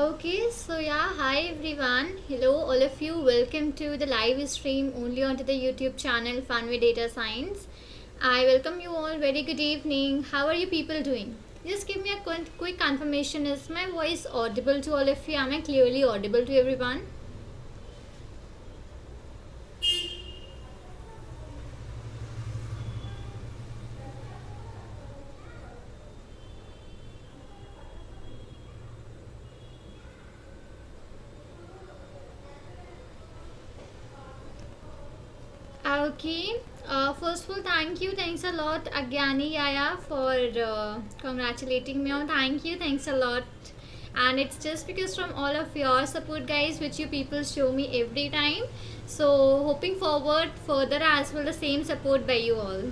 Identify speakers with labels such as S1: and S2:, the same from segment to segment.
S1: Okay, so yeah, hi everyone. Hello, all of you. Welcome to the live stream only onto the YouTube channel Fun with Data Science. I welcome you all. Very good evening. How are you people doing? Just give me a quick confirmation. Is my voice audible to all of you? Am I clearly audible to everyone? Okay. First of all, thank you. Thanks a lot, Agyani Yaya, for congratulating me on. Thank you. Thanks a lot. And it's just because from all of your support, guys, which you people show me every time. So, hoping forward further as well the same support by you all.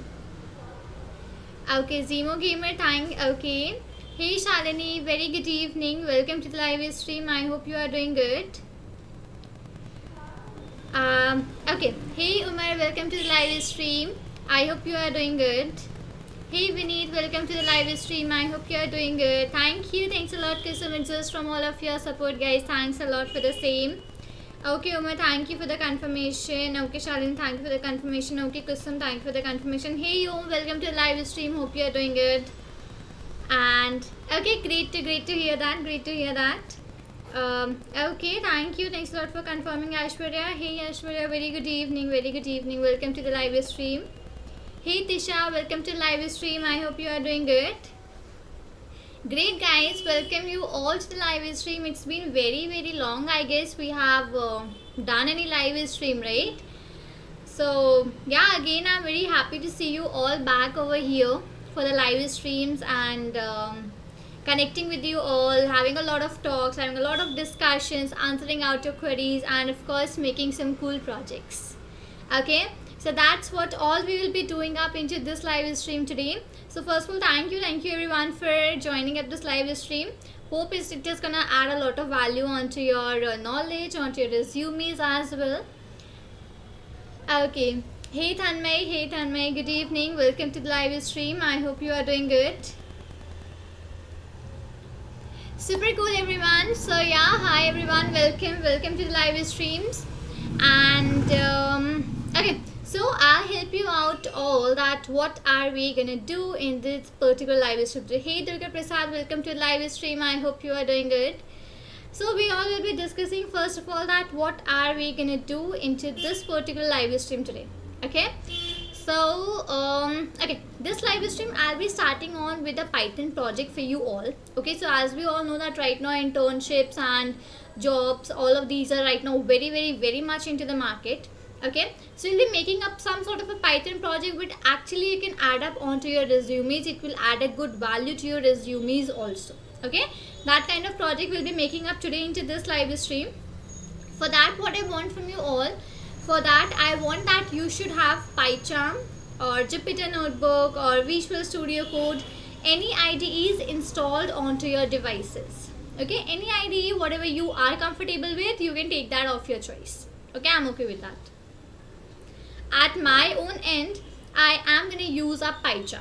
S1: Okay, Zemo Gamer, thank. Okay. Hey Shalini, very good evening. Welcome to the live stream. I hope you are doing good. Okay. Hey Umar, welcome to the live stream. I hope you are doing good. Hey Vineet, welcome to the live stream. I hope you are doing good. Thank you. Thanks a lot, Kisum, from all of your support, guys. Thanks a lot for the same. Okay, Umar, thank you for the confirmation. Okay, Shalin, thank you for the confirmation. Okay, Kusum, thank you for the confirmation. Hey, Om, welcome to the live stream. Hope you are doing good. And okay, great to hear that. Great to hear that. Okay, thank you. Thanks a lot for confirming, Ashwarya. Hey, Ashwarya, very good evening. Very good evening. Welcome to the live stream. Hey, Tisha, welcome to the live stream. I hope you are doing good. Great, guys. Welcome you all to the live stream. It's been very long. I guess we have done any live stream, right? So, yeah, again, I'm very happy to see you all back over here for the live streams and connecting with you all, having a lot of talks, having a lot of discussions, answering out your queries, and of course making some cool projects. Okay, so that's what all we will be doing up into this live stream today. So first of all, thank you everyone for joining up this live stream. Hope it is gonna add a lot of value onto your knowledge, onto your resumes as well. Okay, hey Tanmay, good evening, welcome to the live stream. I hope you are doing good. Super cool, everyone. So yeah, hi everyone, welcome to the live streams. And okay, so I'll help you out all that what are we gonna do in this particular live stream today. Hey Durga Prasad, welcome to the live stream. I hope you are doing good. So we all will be discussing first of all that what are we gonna do into this particular live stream today. Okay, so okay, this live stream I'll be starting on with a Python project for you all. Okay, so as we all know that right now internships and jobs, all of these are right now very much into the market. Okay, so you'll be making up some sort of a Python project which actually you can add up onto your resumes. It will add a good value to your resumes also. Okay, that kind of project we'll be making up today into this live stream. For that, what I want from you all, for that I want that you should have pycharm or Jupyter notebook or Visual Studio Code, any IDEs installed onto your devices. Okay, any IDE, whatever you are comfortable with, you can take that of your choice. Okay, I'm okay with that. At my own end, I am going to use a pycharm.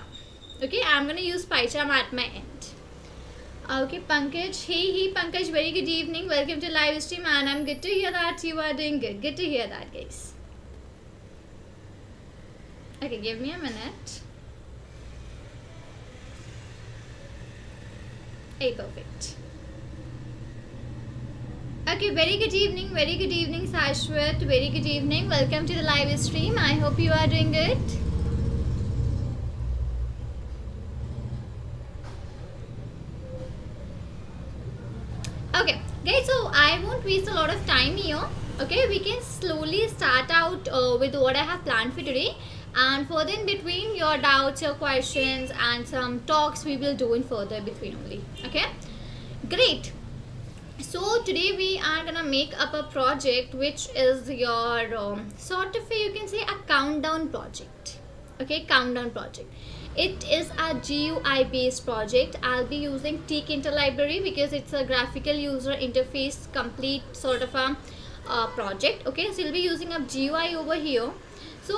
S1: Okay, I'm going to use pycharm at my end. Okay, Pankaj. Hey Pankaj, very good evening. Welcome to live stream, and I'm good to hear that you are doing good. Good to hear that, guys. Okay, give me a minute. Hey, perfect. Okay, very good evening, Sashwat. Very good evening. Welcome to the live stream. I hope you are doing good. Okay, guys, so I won't waste a lot of time here. Okay, we can slowly start out with what I have planned for today, and further in between your doubts, your questions, and some talks we will do in further between only. Okay, great. So today we are gonna make up a project which is your sort of you can say a countdown project. Okay, countdown project. It is a GUI based project. I'll be using Teak interlibrary because it's a graphical user interface complete sort of a project. Okay, so you'll be using a GUI over here. So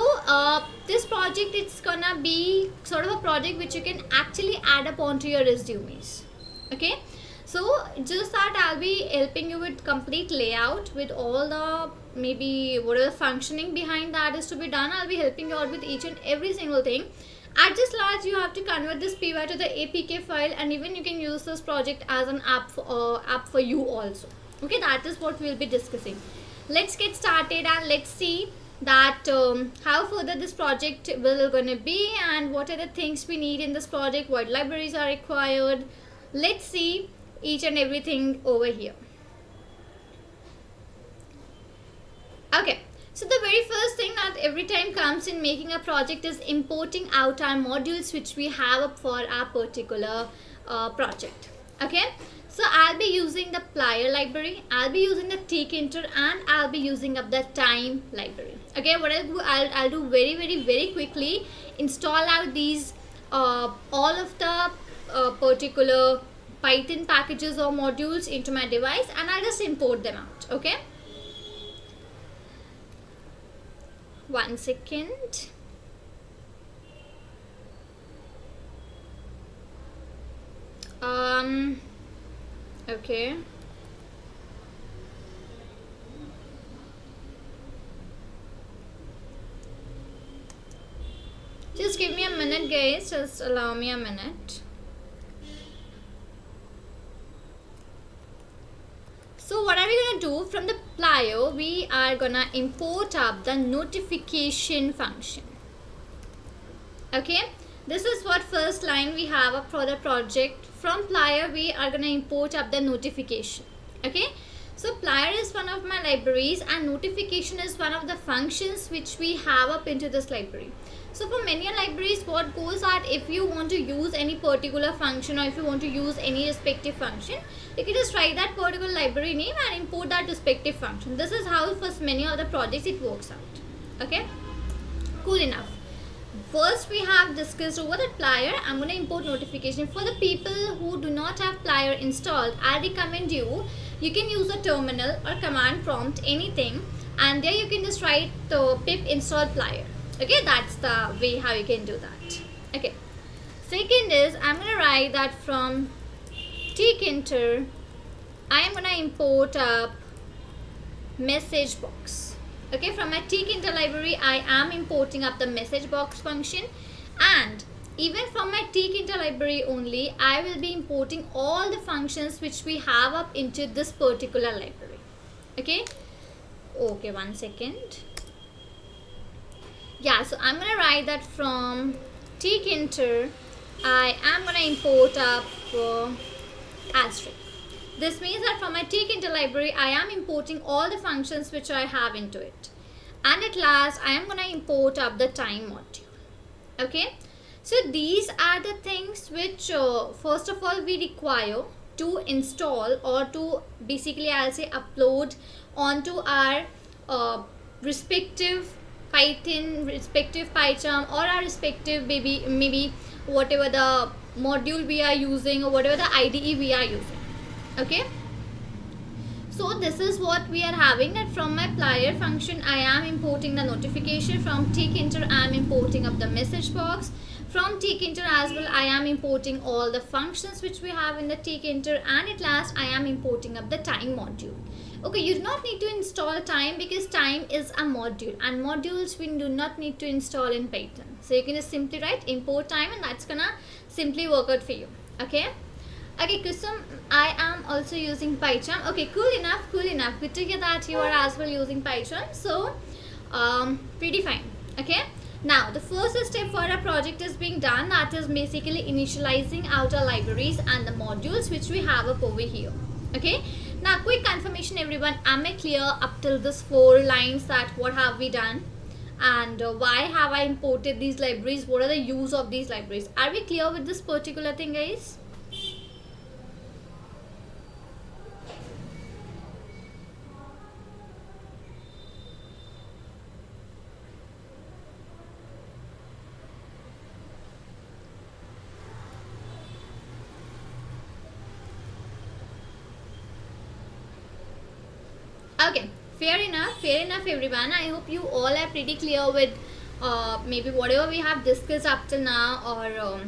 S1: this project, it's gonna be sort of a project which you can actually add up onto your resumes. Okay, So just that I'll be helping you with complete layout with all the maybe whatever functioning behind that is to be done. I'll be helping you out with each and every single thing. At this large, you have to convert this py to the apk file, and even you can use this project as an app for you also. Okay, that is what we'll be discussing. Let's get started and let's see that how further this project will gonna be, and what are the things we need in this project, what libraries are required. Let's see each and everything over here. Okay, so the very first thing that every time comes in making a project is importing out our modules which we have up for our particular project. Okay, so I'll be using the plier library, I'll be using the tkinter, and I'll be using up the time library. Okay, what I'll do, I'll do very quickly install out these all of the particular Python packages or modules into my device, and I'll just import them out. Okay, 1 second. Okay, just give me a minute, guys, just allow me a minute. So what are we gonna do? From the plier, we are gonna import up the notification function. Okay, this is what first line we have up for the project. From plier, we are gonna import up the notification. Okay, so plier is one of my libraries, and notification is one of the functions which we have up into this library. So for many libraries, what goes at, if you want to use any particular function, or if you want to use any respective function, you can just write that particular library name and import that respective function. This is how for many other projects it works out. Okay, cool enough. First we have discussed over the plier. I'm going to import notification. For the people who do not have plier installed, I recommend you can use a terminal or command prompt, anything, and there you can just write the pip install plier. Okay, that's the way how you can do that. Okay, second is I'm going to write that from tkinter I am going to import up message box. Okay, from my tkinter library I am importing up the message box function, and even from my tkinter library only I will be importing all the functions which we have up into this particular library. Okay, 1 second. Yeah, so I'm gonna write that from tkinter I am gonna import up asterisk. This means that from my tkinter library I am importing all the functions which I have into it, and at last I am gonna import up the time module. Okay, so these are the things which first of all we require to install, or to basically I'll say upload onto our respective Python, respective pycharm, or our respective maybe whatever the module we are using, or whatever the IDE we are using. Okay, so this is what we are having, that from my plier function I am importing the notification. From tkinter I am importing up the message box. From tkinter as well I am importing all the functions which we have in the tkinter, and at last I am importing up the time module. Okay, you do not need to install time, because time is a module, and modules we do not need to install in Python. So you can just simply write import time, and that's gonna simply work out for you. Okay, okay, Kusum, I am also using pycharm. Okay, cool enough, good to hear that you are as well using pycharm. So pretty fine. Okay, now the first step for our project is being done, that is basically initializing out our libraries and the modules which we have up over here. Okay, now quick confirmation everyone, am I clear up till this 4 lines that what have we done, and why have I imported these libraries, what are the use of these libraries? Are we clear with this particular thing, guys? Okay, fair enough everyone. I hope you all are pretty clear with maybe whatever we have discussed up till now, or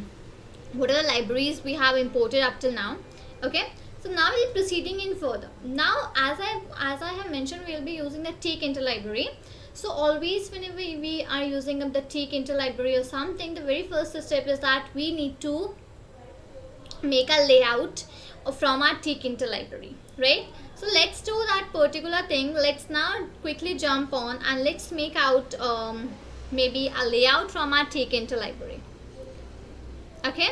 S1: what are the libraries we have imported up till now. Okay, So now we'll be proceeding in further. Now as I have mentioned, we'll be using the take interlibrary. So always whenever we are using up the take interlibrary or something, the very first step is that we need to make a layout from our take interlibrary, right? So let's do that particular thing. Let's now quickly jump on and let's make out maybe a layout from our take interlibrary. Okay,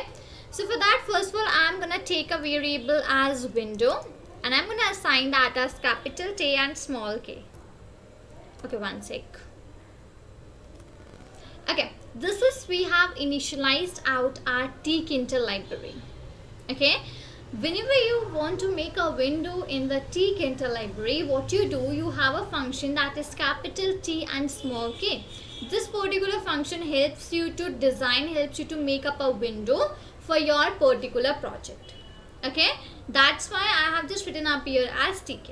S1: so for that, first of all, I'm gonna take a variable as window and I'm gonna assign that as capital T and small k. Okay, one sec. Okay, this is, we have initialized out our take interlibrary. Okay, whenever you want to make a window in the take interlibrary, what you do, you have a function that is capital T and small k. This particular function helps you to design, helps you to make up a window for your particular project. Okay, that's why I have just written up here as tk.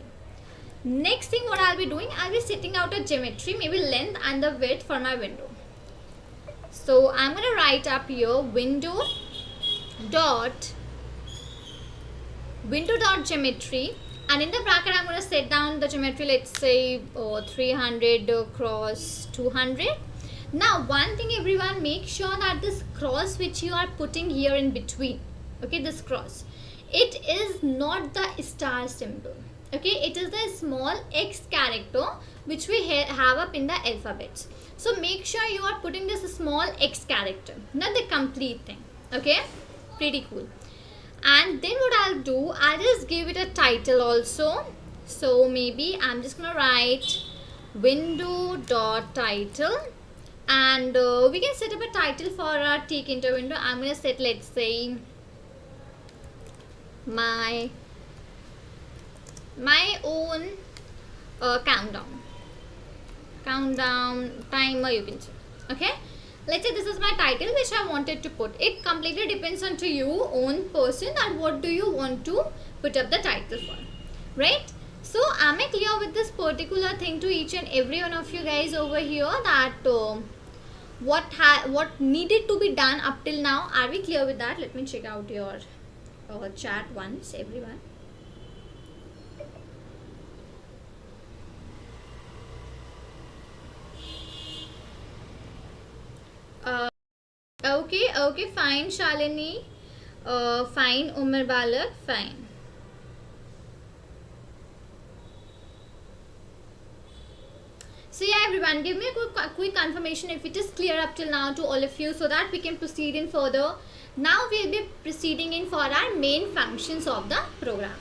S1: Next thing what I'll be doing, I'll be setting out a geometry, maybe length and the width for my window. So I'm gonna write up here window dot geometry, and in the bracket I'm going to set down the geometry, let's say 300 cross 200. Now one thing everyone, make sure that this cross which you are putting here in between, okay, this cross, it is not the star symbol, okay, it is the small x character which we have up in the alphabets. So make sure you are putting this small x character, not the complete thing. Okay, pretty cool. And then what I'll do, I'll just give it a title also. So maybe I'm just gonna write window dot title, and we can set up a title for our take inter window. I'm gonna set, let's say, my own countdown timer, you can say. Okay, let's say this is my title which I wanted to put. It completely depends on to you own person that what do you want to put up the title for, right? So am I clear with this particular thing to each and every one of you guys over here, that what needed to be done up till now? Are we clear with that? Let me check out your chat once, everyone. Okay, fine, Shalini, fine, Umar Balak, fine. So yeah, everyone, give me a quick confirmation if it is clear up till now to all of you, so that we can proceed in further. Now we'll be proceeding in for our main functions of the program.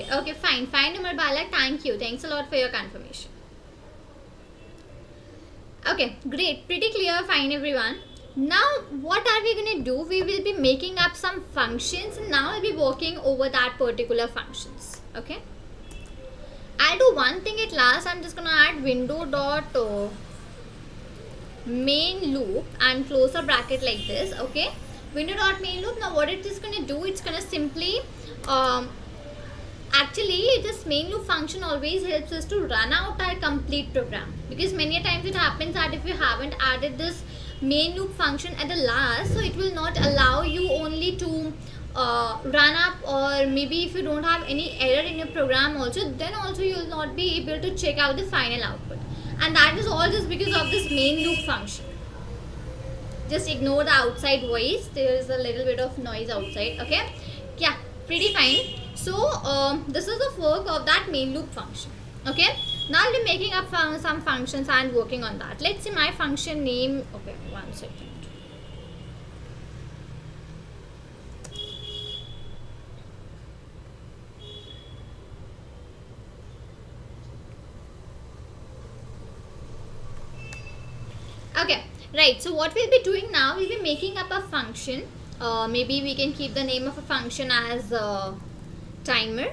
S1: Okay, fine, Umar Balak, thank you, thanks a lot for your confirmation. Okay, great, pretty clear, fine everyone. Now what are we going to do? We will be making up some functions, and now I'll be working over that particular functions. Okay, I'll do one thing at last. I'm just going to add window dot main loop and close a bracket like this. Okay, window dot main loop. Now what it is going to do, it's going to simply actually this main loop function always helps us to run out our complete program, because many times it happens that if you haven't added this main loop function at the last, so it will not allow you only to run up, or maybe if you don't have any error in your program also, then also you will not be able to check out the final output, and that is all just because of this main loop function. Just ignore the outside voice, there is a little bit of noise outside. Okay, yeah, pretty fine. So this is the work of that main loop function. Okay, now I'll be making up some functions and working on that. Let's see my function name. Okay, one second. Okay, right, so what we'll be doing now, we'll be making up a function. Maybe we can keep the name of a function as timer.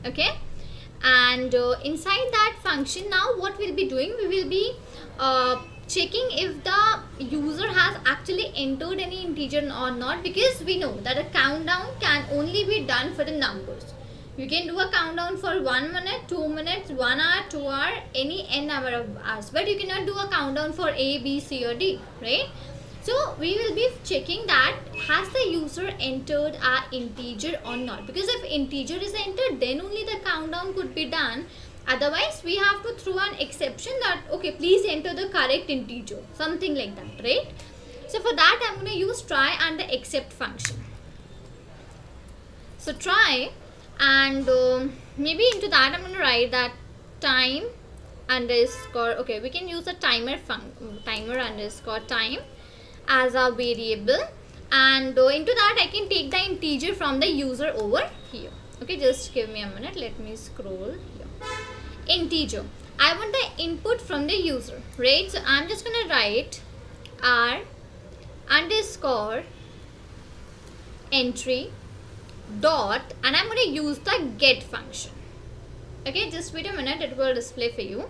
S1: Okay, and inside that function, now what we'll be doing, we will be checking if the user has actually entered any integer or not, because we know that a countdown can only be done for the numbers. You can do a countdown for 1 minute, 2 minutes, 1 hour, 2 hour, any n number of hours, but you cannot do a countdown for A, B, C or D, right? So we will be checking that has the user entered a integer or not, because if integer is entered, then only the countdown could be done. Otherwise we have to throw an exception that okay, please enter the correct integer, something like that, right? So for that I'm going to use try and the except function. So try, and maybe into that I'm going to write that time underscore, okay, we can use a timer underscore time as a variable, and into that I can take the integer from the user over here. Okay, just give me a minute, let me scroll here. Integer, I want the input from the user, right? So I'm just gonna write r underscore entry dot, and I'm gonna use the get function. Okay, just wait a minute, it will display for you.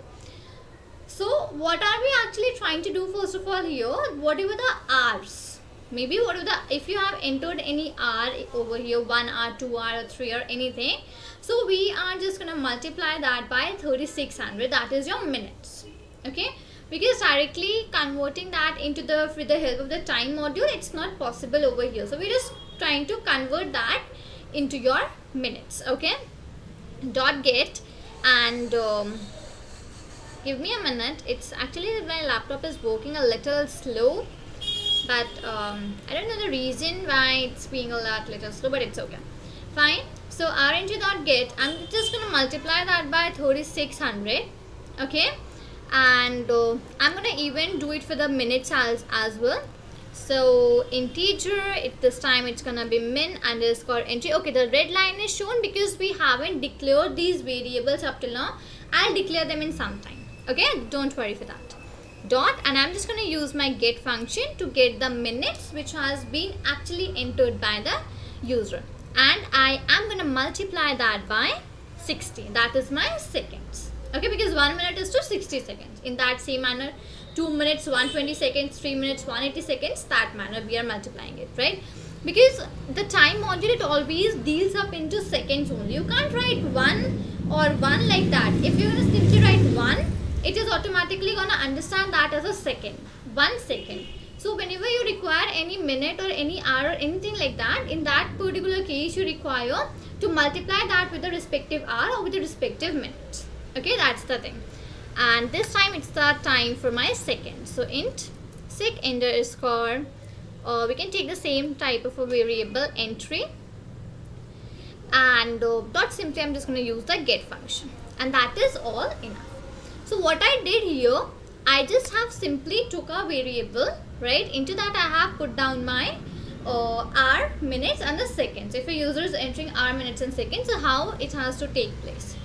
S1: So what are we actually trying to do? First of all here, whatever the r's, maybe whatever the, if you have entered any r over here, 1 hour, 2 hour, 3 hour, anything, so we are just gonna multiply that by 3600, that is your minutes. Okay, because directly converting that into the, with the help of the time module, it's not possible over here, so we're just trying to convert that into your minutes. Okay, dot get, and give me a minute, it's actually my laptop is working a little slow, but I don't know the reason why it's being a little slow, but it's okay, fine. So rng.get, I'm just going to multiply that by 3600. Okay, and I'm going to even do it for the minutes as well. So integer, this time it's gonna be min underscore entry. Okay, the red line is shown because we haven't declared these variables up till now. I'll declare them in some time. Okay, don't worry for that. Dot, and I'm just gonna use my get function to get the minutes which has been actually entered by the user, and I am gonna multiply that by 60. That is my seconds. Okay, because 1 minute is to 60 seconds. In that same manner, 2 minutes 120 seconds, 3 minutes 180 seconds, that manner we are multiplying it, right? Because the time module, it always deals up into seconds only. You can't write 1 or 1 like that. If you're going to simply write 1, it is automatically going to understand that as a second, 1 second. So whenever you require any minute or any hour or anything like that, in that particular case you require to multiply that with the respective hour or with the respective minute. Okay, that's the thing. And this time it's the time for my second. So int sec underscore, we can take the same type of a variable entry, and dot, simply I'm just going to use the get function, and that is all enough. So what I did here, I just have simply took a variable, right? Into that I have put down my hour, minutes and the seconds. If a user is entering hour, minutes and seconds, so how it has to take place.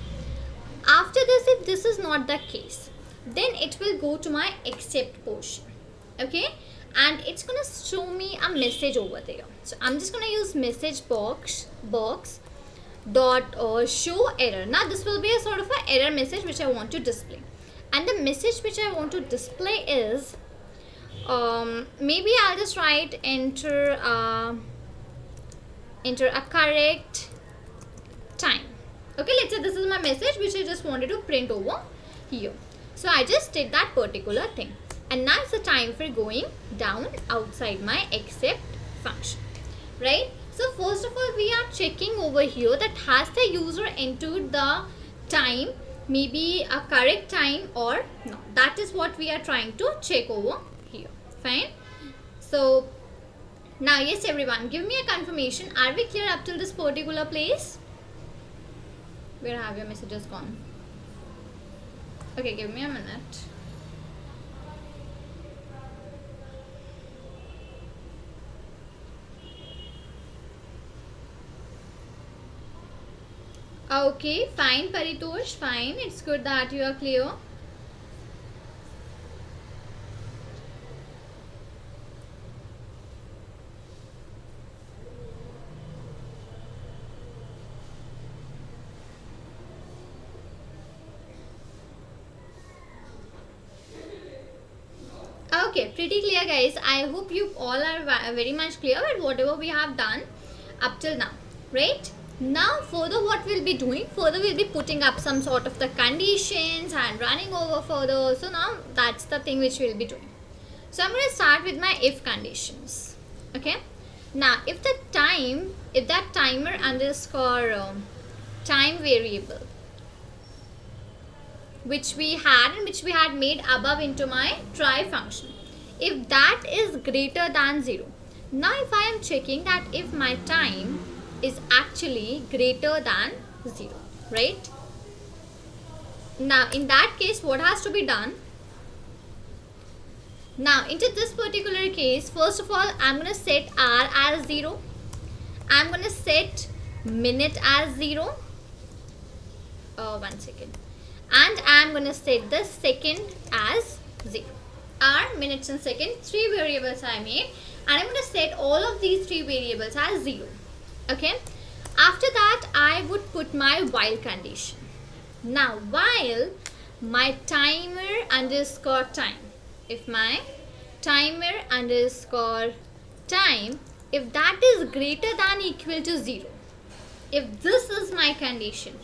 S1: After this, if this is not the case, then it will go to my except portion. Okay, and it's gonna show me a message over there. So I'm just gonna use message box dot show error. Now this will be a sort of an error message which I want to display, and the message which I want to display is maybe I'll just write enter a correct time. Okay, let's say this is my message which I just wanted to print over here. So I just did that particular thing, and now it's the time for going down outside my except function, right? So first of all, we are checking over here that has the user entered the time, maybe a correct time or no. That is what we are trying to check over here. Fine. So now, yes everyone, give me a confirmation. Are we clear up till this particular place? Where have your messages gone? Okay, give me a minute. Okay, fine Paritosh, fine. It's good that you are clear. Okay, pretty clear guys. I hope you all are very much clear with whatever we have done up till now, right? Now further what we'll be doing, further we'll be putting up some sort of the conditions and running over further. So now that's the thing which we'll be doing. So I'm going to start with my if conditions. Okay, now if that timer underscore time variable which we had made above into my try function, if that is greater than 0. Now if I am checking that if my time is actually greater than 0, right? Now in that case what has to be done? Now into this particular case, first of all I'm going to set R as 0. I'm going to set minute as 0. 1 second. And I'm going to set the second as 0. R, minutes and second, 3 variables I made, and I'm going to set all of these 3 variables as 0. Okay. After that I would put my while condition. Now while my timer underscore time, if my timer underscore time, if that is greater than equal to 0, if this is my condition,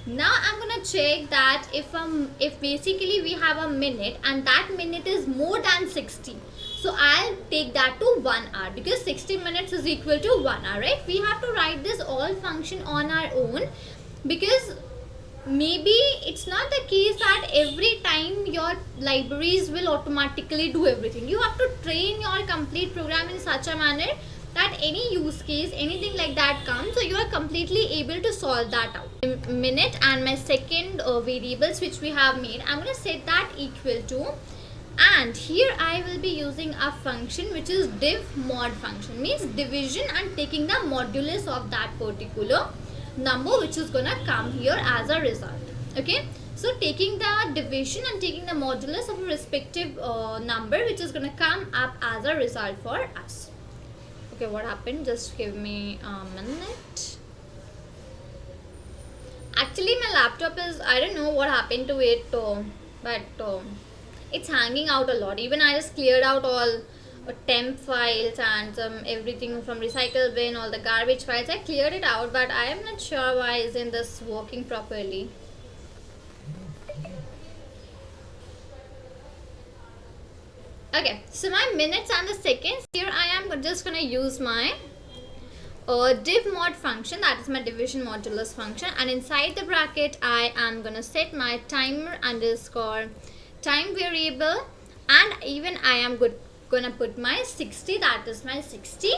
S1: now I'm gonna check that if basically we have a minute and that minute is more than 60, so I'll take that to 1 hour, because 60 minutes is equal to 1 hour, right? We have to write this all function on our own, because maybe it's not the case that every time your libraries will automatically do everything. You have to train your complete program in such a manner that any use case, anything like that comes, so you are completely able to solve that out. Minute and my second variables which we have made, I'm going to set that equal to, and here I will be using a function which is div mod function, means division and taking the modulus of that particular number which is gonna come here as a result. Okay, so taking the division and taking the modulus of a respective number which is gonna come up as a result for us. Okay, what happened? Just give me a minute. Actually my laptop is, I don't know what happened to it, but it's hanging out a lot. Even I just cleared out all temp files and everything from recycle bin, all the garbage files. I cleared it out, but I am not sure why isn't this working properly. Okay, so my minutes and the seconds, here I am just gonna use my div mod function, that is my division modulus function, and inside the bracket I am gonna set my timer underscore time variable, and even I am gonna put my 60, that is my 60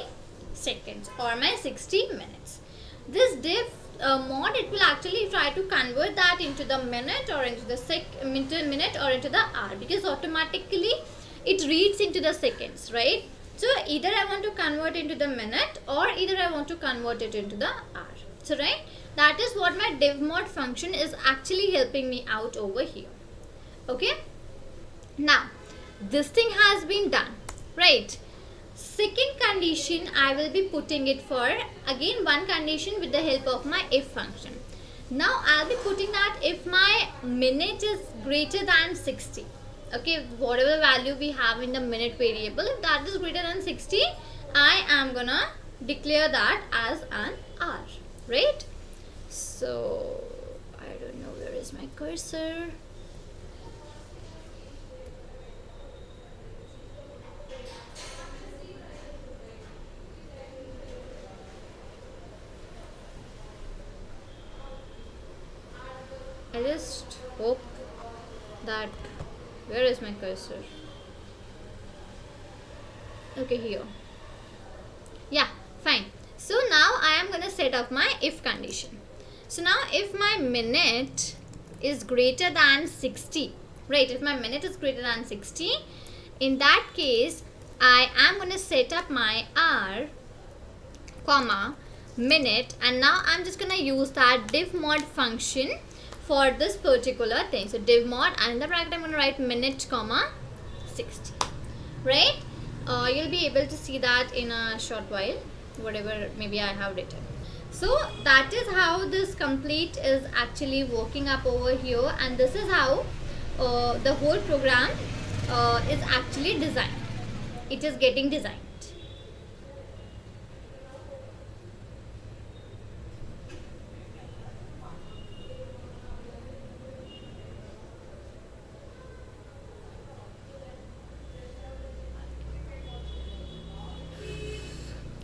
S1: seconds or my 60 minutes. This div mod, it will actually try to convert that into the minute or into the minute or into the hour, because automatically it reads into the seconds, right? So either I want to convert into the minute or either I want to convert it into the hour. So right, that is what my div mod function is actually helping me out over here. Okay, now this thing has been done, right? Second condition, I will be putting it for again one condition with the help of my if function. Now I'll be putting that if my minute is greater than 60. Okay, whatever value we have in the minute variable, if that is greater than 60, I am gonna declare that as an hour, right? So I don't know, where is my cursor? I just hope that, where is my cursor? Okay, here. Yeah, fine. So now I am gonna set up my if condition. So now if my minute is greater than 60, right? If my minute is greater than 60, in that case I am gonna set up my hour, comma, minute, and now I'm just gonna use that div mod function for this particular thing. So div mod, and in the bracket I'm going to write minute comma 60, right? You'll be able to see that in a short while, whatever maybe I have written. So that is how this complete is actually working up over here, and this is how the whole program is actually designed. it is getting designed.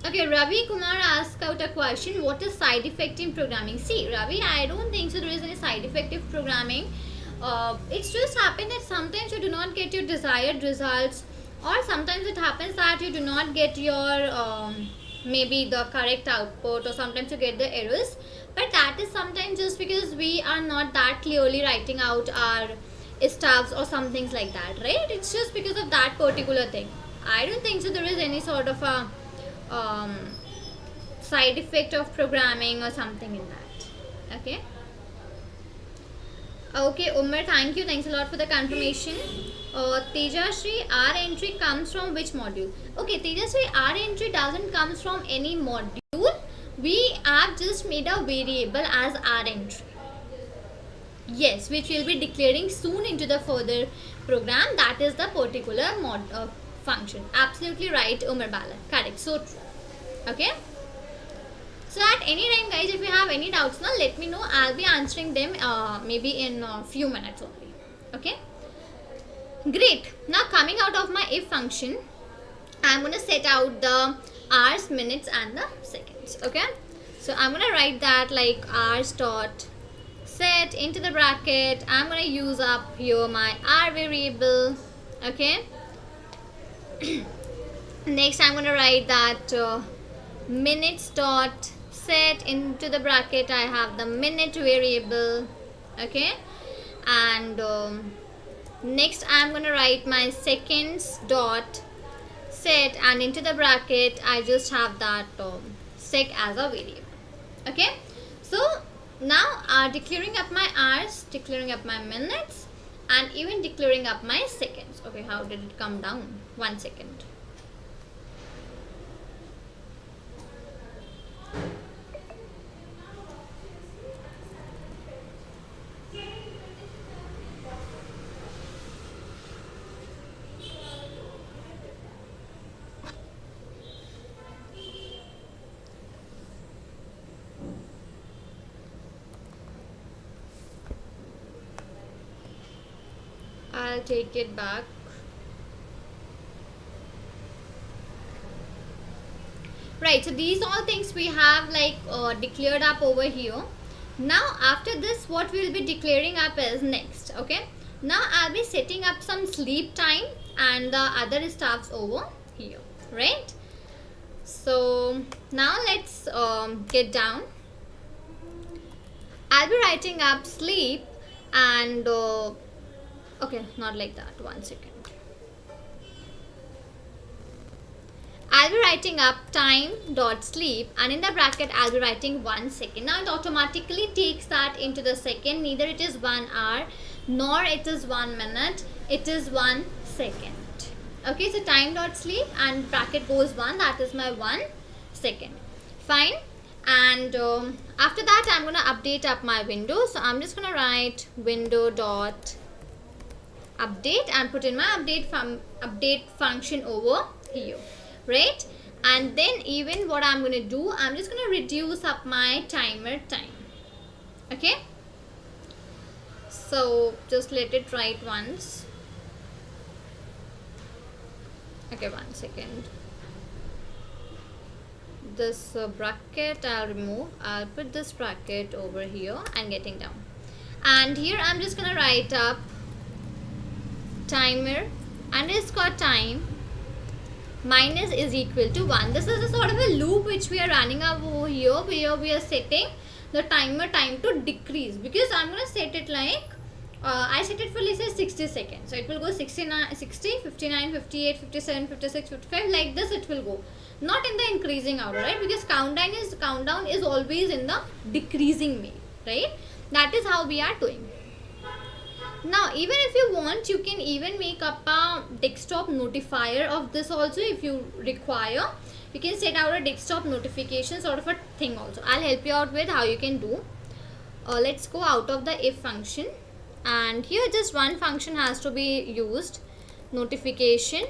S1: Okay, Ravi Kumar asked out a question. What is side effect in programming? See, Ravi, I don't think so there is any side effect of programming. It's just happened that sometimes you do not get your desired results, or sometimes it happens that you do not get your maybe the correct output, or sometimes you get the errors. But that is sometimes just because we are not that clearly writing out our stuffs or some things like that, right? It's just because of that particular thing. I don't think so there is any sort of a side effect of programming or something in that. Okay. Okay, Umar, thank you. Thanks a lot for the confirmation. Tejashri, R entry comes from which module? Okay, Tejashri, R entry doesn't comes from any module. We have just made a variable as R entry. Yes, which we'll be declaring soon into the further program. That is the particular function. Absolutely right, Umar Bala. Correct. So true. Okay. So at any time, guys, if you have any doubts now, let me know. I'll be answering them maybe in a few minutes only. Okay. Great. Now coming out of my if function, I'm going to set out the hours, minutes and the seconds. Okay. So I'm going to write that like hours dot set into the bracket. I'm going to use up here my R variable. Okay. Next I'm going to write that minutes dot set into the bracket. I have the minute variable. Okay. And next I'm going to write my seconds dot set, and into the bracket I just have that sec as a variable. Okay. So now declaring up my hours, declaring up my minutes, and even declaring up my seconds. Okay, how did it come down? 1 second. I'll take it back. Right, so these all things we have like declared up over here. Now after this, what we will be declaring up is next. Okay, now I'll be setting up some sleep time and the other stuffs over here, right? So now let's get down. I'll be writing up sleep and okay, not like that. 1 second. I'll be writing up time dot sleep, and in the bracket I'll be writing 1 second. Now it automatically takes that into the second. Neither it is 1 hour nor it is 1 minute. It is 1 second. Okay, so time dot sleep and bracket goes 1. That is my 1 second. Fine. And after that I'm gonna update up my window. So I'm just gonna write window dot update and put in my update function over here, right? And then even what I'm going to do, I'm just going to reduce up my timer time. Okay, so just let it write once. Okay, 1 second. This bracket I'll remove. I'll put this bracket over here and getting down, and here I'm just going to write up timer underscore time minus is equal to 1. This is a sort of a loop which we are running over here, where we are setting the timer time to decrease, because I'm going to set it like I set it for, let's say, 60 seconds. So it will go 69, 60, 59, 58, 57, 56, 55, like this it will go, not in the increasing order, right? Because countdown is always in the decreasing way, right? That is how we are doing. Now even if you want, you can even make up a desktop notifier of this also. If you require, you can set out a desktop notification sort of a thing also. I'll help you out with how you can do. Let's go out of the if function, and here just one function has to be used, notification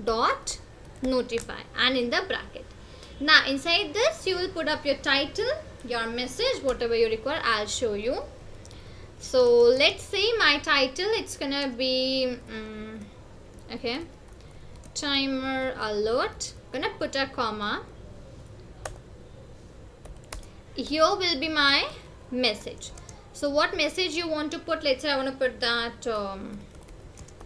S1: dot notify and in the bracket. Now inside this you will put up your title, your message, whatever you require. I'll show you. So let's say my title, it's gonna be okay, timer alert. Gonna put a comma. Here will be my message. So what message you want to put? Let's say I want to put that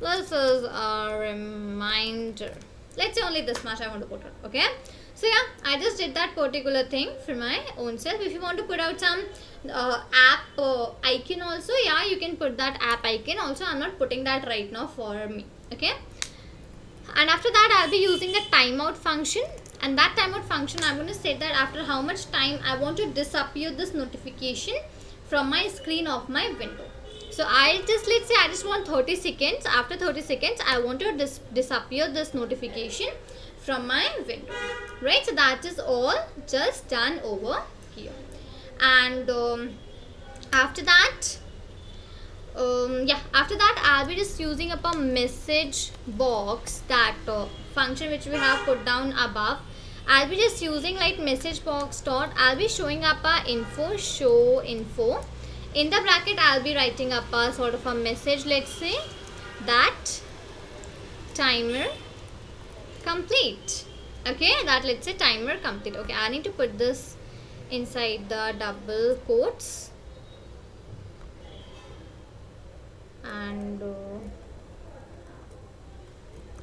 S1: this is a reminder. Let's say only this much I want to put it. Okay, so yeah, I just did that particular thing for my own self. If you want to put out some app icon also, yeah, you can put that app icon also. I'm not putting that right now for me. Okay, and after that I'll be using the timeout function, and that timeout function I'm going to say that after how much time I want to disappear this notification from my screen of my window. So I just, let's say I just want 30 seconds. After 30 seconds I want to disappear this notification from my window, right? So that is all just done over here. And after that after that I'll be just using up a message box, that function which we have put down above. I'll be just using like message box dot, I'll be showing up a info, show info. In the bracket I'll be writing up a sort of a message, let's say that timer complete. Okay, that let's say timer complete. Okay, I need to put this inside the double quotes, and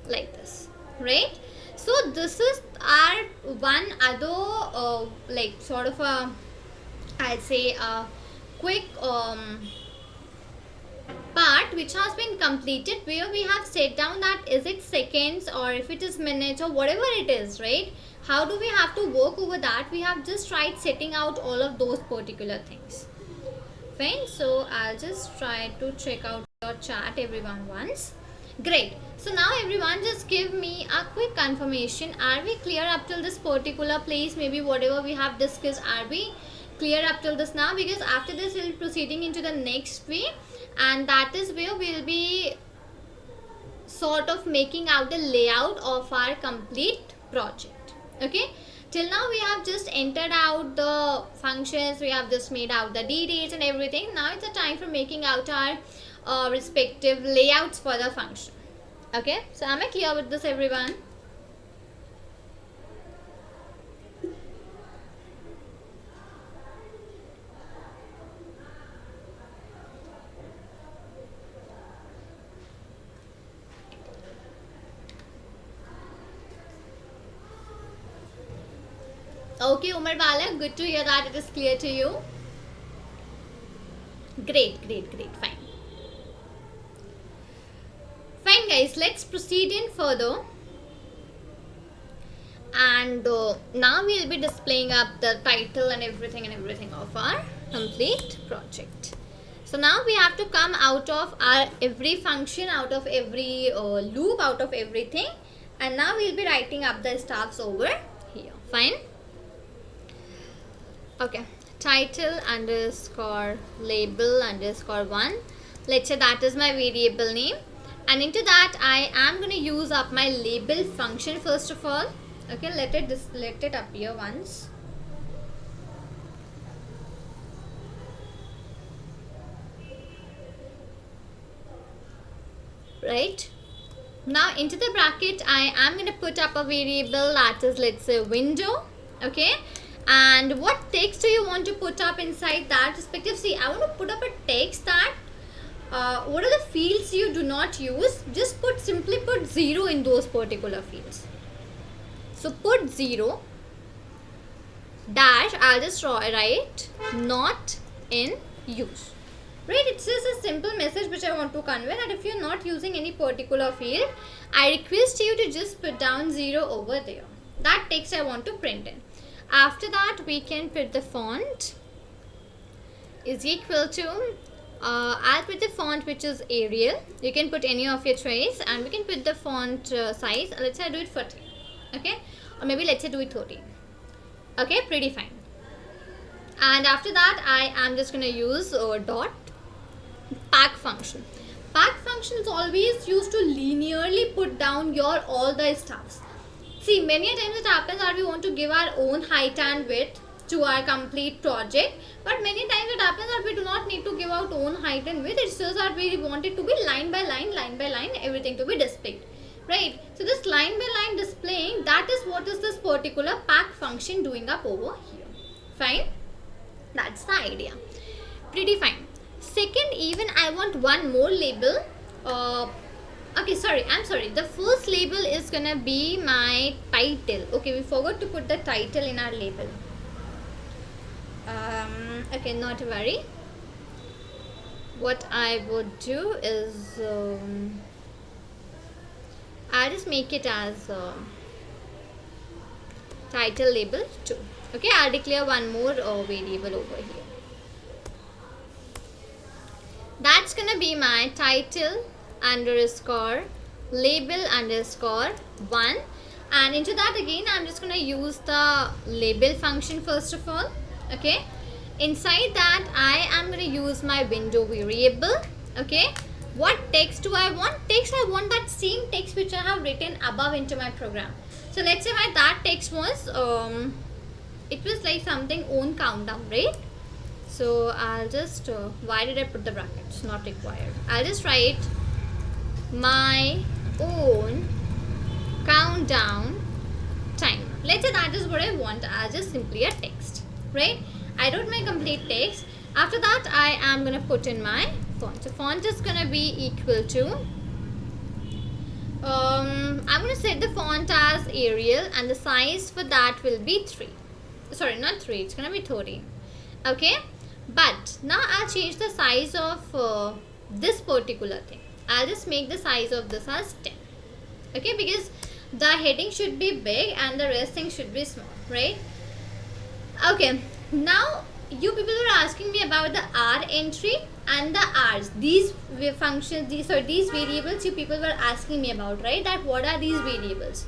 S1: like this, right? So this is our one other like sort of a, I'd say a quick part which has been completed, where we have set down that is it seconds or if it is minutes or whatever it is, right? How do we have to work over that? We have just tried setting out all of those particular things. Fine, so I'll just try to check out your chat everyone once. Great. So now everyone just give me a quick confirmation. Are we clear up till this particular place? Maybe whatever we have discussed, are we clear up till this now? Because after this we'll be proceeding into the next way, and that is where we'll be sort of making out the layout of our complete project. Okay, till now we have just entered out the functions, we have just made out the details and everything. Now it's a time for making out our respective layouts for the function. Okay, so am I clear with this everyone? Okay, Umar Balak, good to hear that it is clear to you. Great, fine. Fine guys, let's proceed in further. And now we'll be displaying up the title and everything of our complete project. So now we have to come out of our every function, out of every loop, out of everything, and now we'll be writing up the stuffs over here. Fine. Okay, title underscore label underscore 1. Let's say that is my variable name, and into that I am going to use up my label function first of all. Okay, let it appear once. Right, now into the bracket I am going to put up a variable that is, let's say, window. Okay, and what text do you want to put up inside that respective? See, I want to put up a text that what are the fields you do not use, just simply put 0 in those particular fields. So put 0 dash, I'll just write not in use. Right, it's just a simple message which I want to convey, that if you're not using any particular field, I request you to just put down 0 over there. That text I want to print in. After that we can put the font is equal to I'll put the font which is Arial. You can put any of your choice, and we can put the font size. Let's say I do it 40. Okay, or maybe let's say do it 30. Okay, pretty fine. And after that I am just going to use dot pack function. Pack function is always used to linearly put down your all the stuffs. See, many a times it happens that we want to give our own height and width to our complete project, but many times it happens that we do not need to give out own height and width. It's just that we want it to be line by line, everything to be displayed, right? So this line by line displaying, that is what is this particular pack function doing up over here. Fine, that's the idea. Pretty fine. Second, even I want one more label. I'm sorry, the first label is gonna be my title. Okay, we forgot to put the title in our label. Okay, not to worry. What I would do is I'll just make it as title label 2. Okay, I'll declare one more variable over here. That's gonna be my title underscore label underscore 1, and into that again I'm just gonna use the label function first of all. Okay, inside that I am gonna use my window variable. Okay, what text do I want? Text, I want that same text which I have written above into my program. So let's say that text was it was like something own countdown, right? So I'll just why did I put the brackets? Not required. I'll just write my own countdown time. Let's say that is what I want as just simply a text, right? I wrote my complete text. After that I am gonna put in my font. So font is gonna be equal to I'm gonna set the font as Arial, and the size for that will be 3. Sorry, not 3, it's gonna be 30. Okay, but now I'll change the size of this particular thing. I'll just make the size of this as 10. Okay, because the heading should be big and the rest thing should be small, right? Okay, now you people were asking me about the R entry and the R's. These functions, these variables you people were asking me about, right? That what are these variables?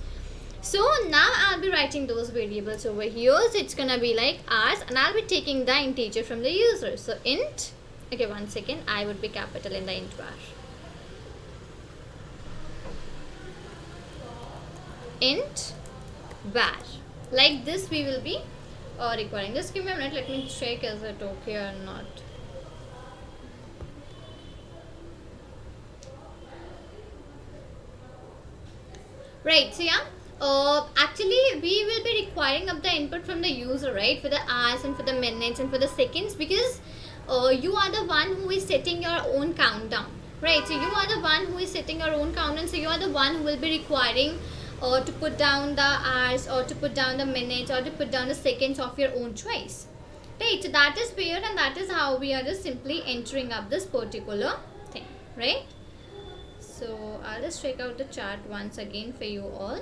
S1: So now I'll be writing those variables over here. So it's gonna be like R's, and I'll be taking the integer from the user. So int, okay, one second, I would be capital in the int var. Int var, like this we will be requiring. Just give me a minute, let me check is it okay or not. Right, so yeah, actually we will be requiring up the input from the user, right, for the hours and for the minutes and for the seconds, because you are the one who is setting your own countdown, right? So you are the one who is setting your own countdown, so you are the one who will be requiring to put down the hours or to put down the minutes or to put down the seconds of your own choice, right? So that is where, and that is how we are just simply entering up this particular thing, right? So I'll just check out the chart once again for you all.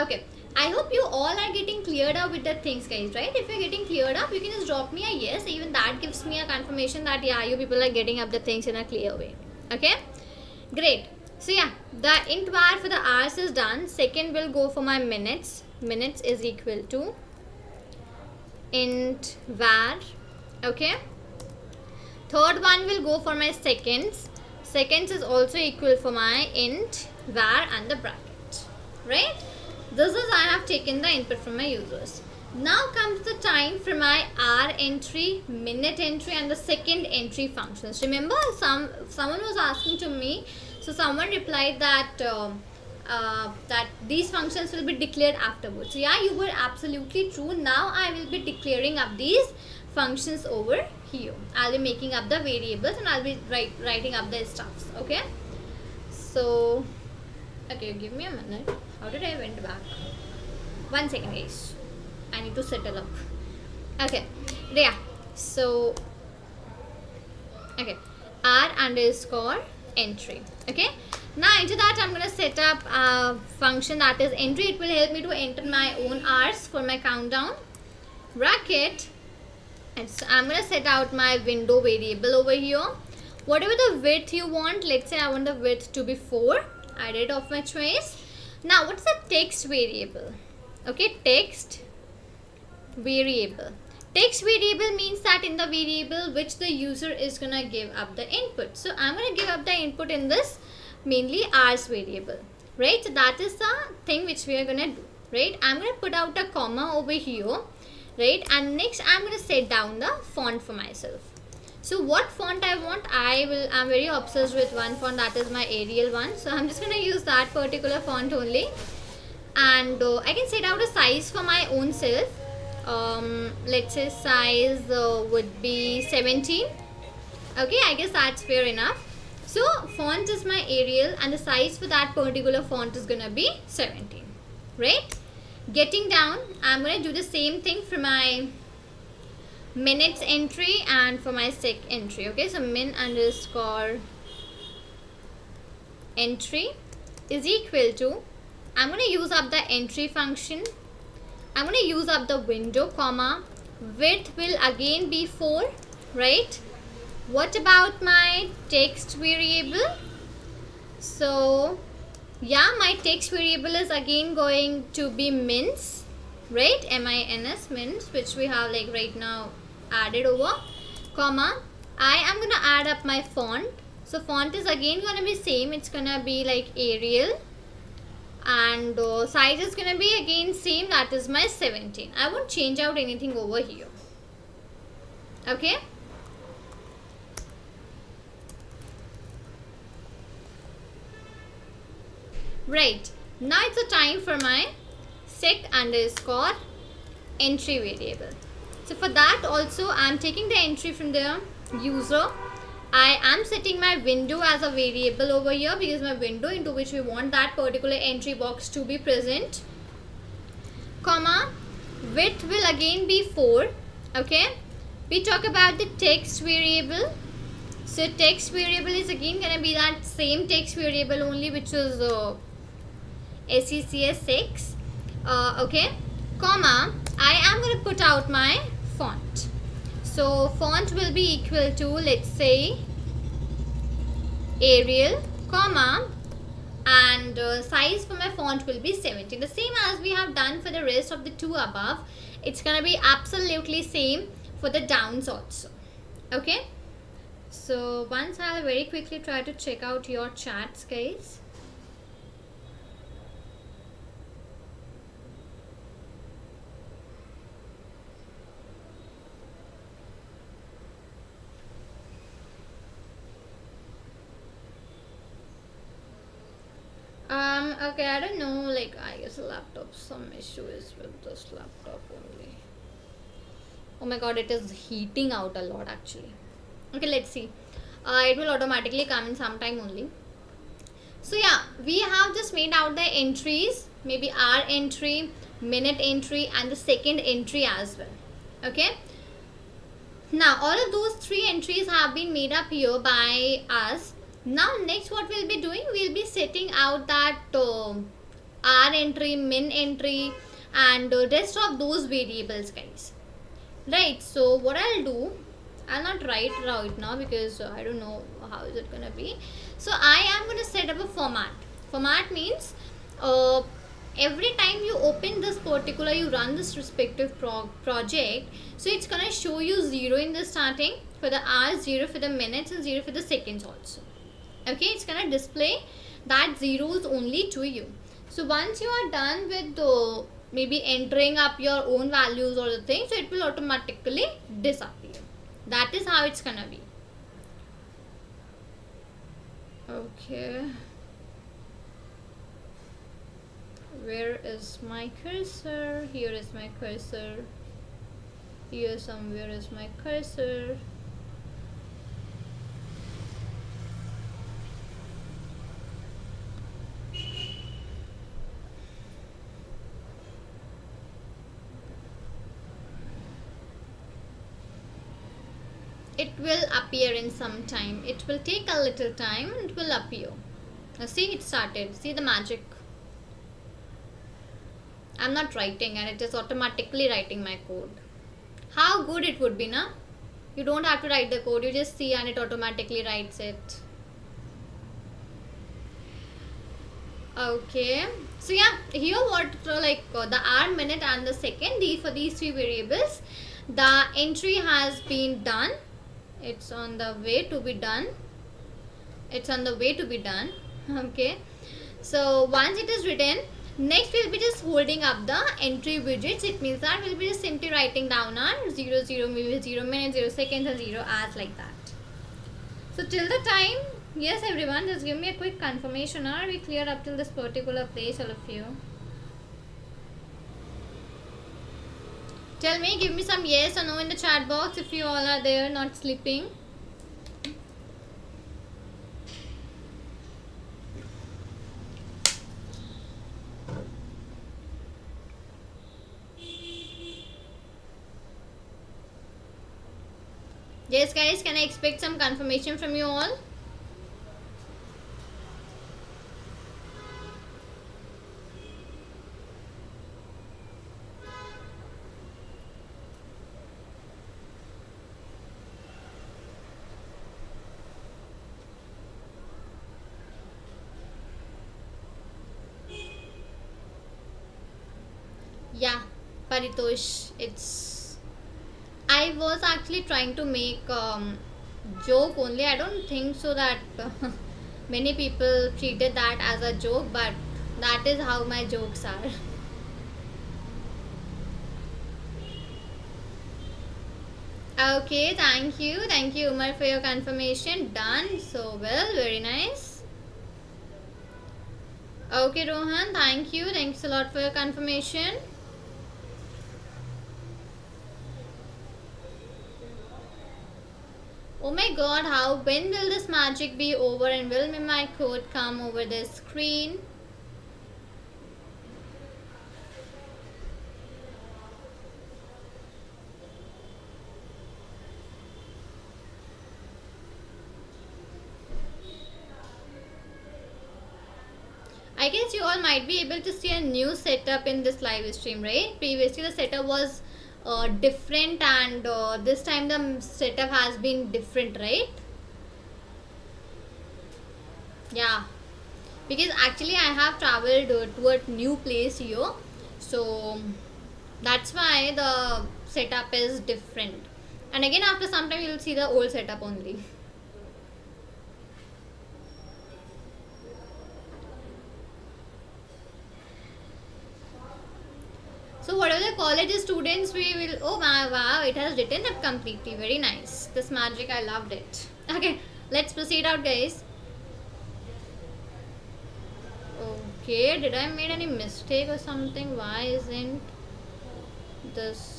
S1: Okay, I hope you all are getting cleared up with the things, guys, right? If you're getting cleared up, you can just drop me a yes. Even that gives me a confirmation that yeah, you people are getting up the things in a clear way. Okay, great. So yeah, the int var for the hours is done. Second will go for my minutes. Minutes is equal to int var. Okay, third one will go for my seconds. Seconds is also equal for my int var and the bracket, right? This is I have taken the input from my users. Now comes the time for my hour entry, minute entry and the second entry functions. Remember, someone was asking to me, so someone replied that that these functions will be declared afterwards. So yeah, you were absolutely true. Now I will be declaring up these functions over here. I'll be making up the variables and I'll be writing up the stuffs. Okay, so okay, give me a minute. How did I went back? 1 second, guys, I need to settle up. Okay, yeah, so okay, r underscore entry. Okay, now into that I'm gonna set up a function that is entry. It will help me to enter my own hours for my countdown bracket. And so I'm gonna set out my window variable over here. Whatever the width you want, let's say I want the width to be 4. I did of my choice. Now what's the text variable? Okay, text variable. Text variable means that in the variable which the user is gonna give up the input. So I'm gonna give up the input in this mainly hours variable. right? So that is the thing which we are gonna do, right? I'm gonna put out a comma over here, right? And next I'm gonna set down the font for myself. So what font I want, I'm very obsessed with one font, that is my Arial one. So I'm just gonna use that particular font only. And I can set out a size for my own self. Let's say size would be 17. Okay, I guess that's fair enough. So font is my Arial and the size for that particular font is gonna be 17, right? Getting down, I'm gonna do the same thing for my minutes entry and for my sec entry. Okay, so min underscore entry is equal to, I'm going to use up the entry function, I'm going to use up the window, comma, width will again be 4, right? What about my text variable? So yeah, my text variable is again going to be mins, right? mins, mins, which we have like right now added over, comma, I am going to add up my font. So font is again going to be same, it's going to be like Arial, and size is going to be again same, that is my 17. I won't change out anything over here. Okay, right, now it's a time for my sec underscore entry variable. So for that also I'm taking the entry from the user. I am setting my window as a variable over here because my window into which we want that particular entry box to be present, comma, width will again be 4. Okay, we talk about the text variable. So text variable is again gonna be that same text variable only, which is SECS 6. Okay, comma, I am going to put out my font. So font will be equal to, let's say, Arial, comma, and size for my font will be 17. The same as we have done for the rest of the two above. It's going to be absolutely same for the downs also. Okay, so once I'll very quickly try to check out your chats, guys. Okay, I don't know, like I guess laptop, some issue is with this laptop only. Oh my god, it is heating out a lot actually. Okay, let's see. It will automatically come in some time only. So yeah, we have just made out the entries, maybe hour entry, minute entry, and the second entry as well. Okay, now all of those 3 entries have been made up here by us. Now next what we'll be doing, we'll be setting out that hour entry, min entry, and rest of those variables, guys. Right, so what I'll do, I'll not write right now because I don't know how is it gonna be. So I am gonna set up a format. Format means every time you open this particular, you run this respective project, so it's gonna show you 0 in the starting for the hours, 0 for the minutes, and 0 for the seconds also. Okay, it's gonna display that zeros only to you. So once you are done with maybe entering up your own values or the thing, so it will automatically disappear. That is how it's gonna be. Okay, where is my cursor? Here is my cursor. Here somewhere is my cursor. It will appear in some time. It will take a little time and it will appear. Now see, it started. See the magic. I'm not writing and it is automatically writing my code. How good it would be, na? You don't have to write the code, you just see and it automatically writes it. Okay, so yeah, here what the hour, minute, and the second, for these 3 variables, the entry has been done. It's on the way to be done. It's on the way to be done. Okay, So once it is written, next we'll be just holding up the entry widgets. It means that we'll be just simply writing down our 0 maybe 0 minutes, 0 seconds and 0 hours like that. So till the time, yes everyone, just give me a quick confirmation. Are we clear up till this particular place, all of you? Tell me, give me some yes or no in the chat box if you all are there, not sleeping. Yes guys, can I expect some confirmation from you all? Yeah, Paritosh, it's... I was actually trying to make joke only. I don't think so that many people treated that as a joke, but that is how my jokes are. Okay, thank you Umar for your confirmation. Done, so well, very nice. Okay Rohan, thanks a lot for your confirmation. Oh my god, when will this magic be over and will my code come over the screen? I guess you all might be able to see a new setup in this live stream, right? Previously the setup was different, and this time the setup has been different, right? Yeah, because actually I have traveled to a new place here, so that's why the setup is different, and again after some time you will see the old setup only. So whatever the college students, we will... Oh wow, it has written up completely. Very nice. This magic, I loved it. Okay, let's proceed out guys. Okay, did I made any mistake or something? Why isn't this...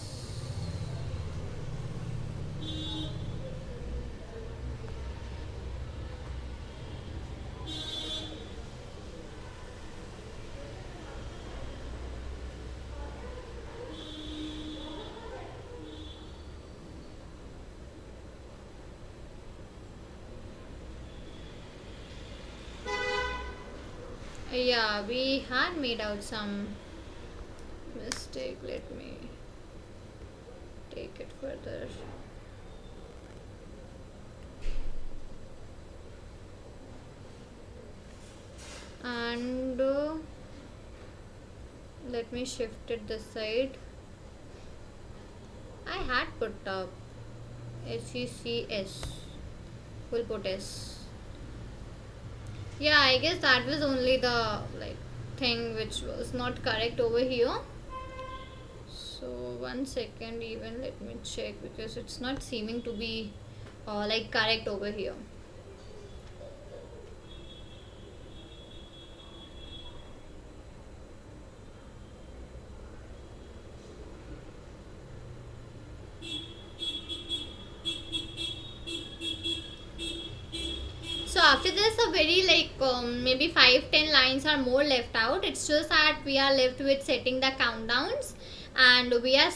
S1: Yeah, we had made out some mistake. Let me take it further. And let me shift it this side. I had put up SECS. We'll put S. Yeah, I guess that was only the thing which was not correct over here. So 1 second, even let me check, because it's not seeming to be correct over here. So after this, a very maybe 5-10 lines are more left out. It's just that we are left with setting the countdowns, and we are